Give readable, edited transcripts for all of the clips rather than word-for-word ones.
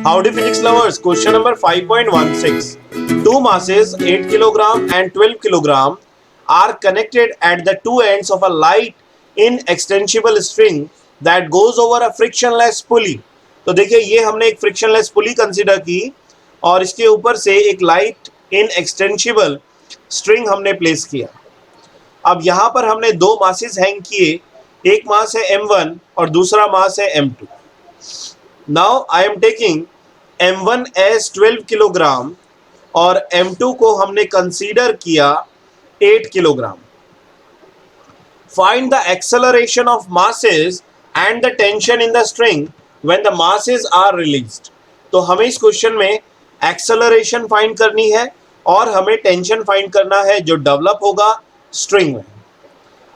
Howdy physics lovers, question number 5.16. Two masses 8 kg and 12 kg are connected at the two ends of a light inextensible string that goes over a frictionless pulley. तो देखिए ये हमने एक frictionless pulley consider की और इसके ऊपर से एक लाइट इनएक्सटेंसिबल स्ट्रिंग हमने प्लेस किया। अब यहाँ पर हमने दो मासेस हैंग किए, एक मास है m1 और दूसरा मास है m2। Now I am taking m1 as 12 kilogram और m2 को हमने कंसीडर किया 8 kilogram. Find the acceleration of masses and the tension in the string when the masses are released. तो हमें इस क्वेश्चन में एक्सेलरेशन फाइंड करनी है और हमें टेंशन फाइंड करना है जो डेवलप होगा स्ट्रिंग में।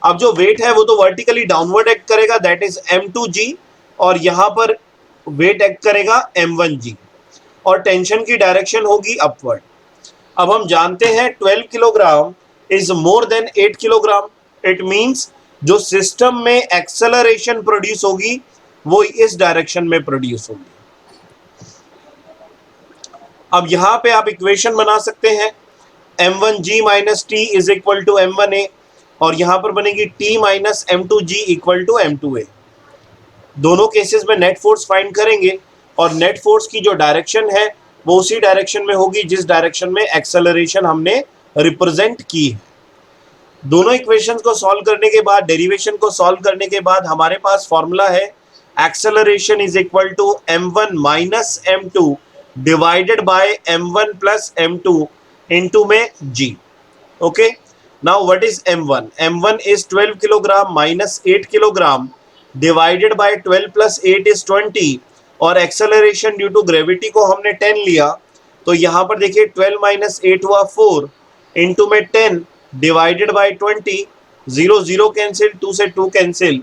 अब जो वेट है वो तो वर्टिकली डाउनवर्ड एक्ट करेगा, दैट इज m2g, और यहाँ पर वेट एक्ट करेगा m1g और टेंशन की डायरेक्शन होगी अपवर्ड। अब हम जानते हैं 12 kilogram is more than 8 kilogram. It means जो सिस्टम में एक्सेलरेशन प्रोड्यूस होगी वो इस डायरेक्शन में प्रोड्यूस होगी। अब यहां पे आप इक्वेशन बना सकते हैं, m1g minus T is equal to m1a, और यहां पर बनेगी t minus m2g equal to m2a। दोनों केसेस में नेट फोर्स फाइंड करेंगे और नेट फोर्स की जो डायरेक्शन है वो उसी डायरेक्शन में होगी जिस डायरेक्शन में एक्सेलरेशन हमने रिप्रेजेंट की है। दोनों इक्वेशंस को सॉल्व करने के बाद, डेरिवेशन को सॉल्व करने के बाद हमारे पास फॉर्मूला है acceleration is equal to m1 minus m2 divided by m1 plus m2 into में g। Okay, now what is m1? m1 is 12 kilogram minus 8 kilogram divided by 12 plus 8 is 20, और acceleration due to gravity को हमने 10 लिया, तो यहाँ पर देखिए 12 minus 8 हुआ 4 इंटू में 10 डिवाइडेड बाय 20, 0 0 कैंसिल, 2 से 2 कैंसिल।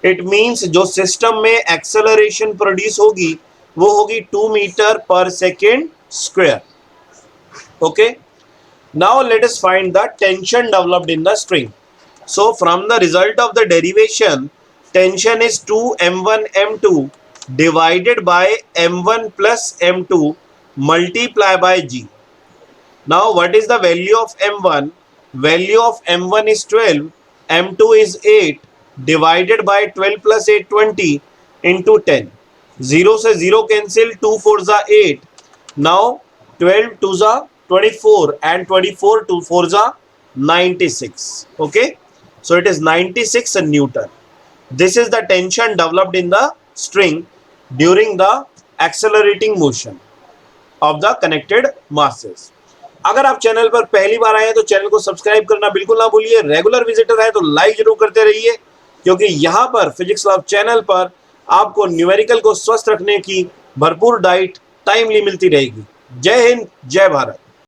इट मीन्स जो सिस्टम में एक्सेलरेशन प्रोड्यूस होगी वो होगी 2 मीटर पर second square. Okay, now let us find the tension developed in the string. So from the result of the derivation, tension is 2 m1 m2 divided by m1 plus m2 multiply by g. Now what is the value of m1? Value of m1 is 12, m2 is 8 divided by 12 plus 8 20 into 10. 0 से 0 cancel, 2 4 जा 8. Now 12 2 जा 24 and 24 2 4 जा 96. Okay, so it is 96 Newton. This is the tension developed in the string during the accelerating motion of the connected masses. अगर आप channel पर पहली बार आए हैं तो चैनल को सब्सक्राइब करना बिल्कुल ना भूलिए। रेगुलर विजिटर है तो लाइक जरूर करते रहिए, क्योंकि यहाँ पर फिजिक्स लव चैनल पर आपको न्यूमेरिकल को स्वस्थ रखने की भरपूर डाइट टाइमली मिलती रहेगी। जय हिंद, जय भारत।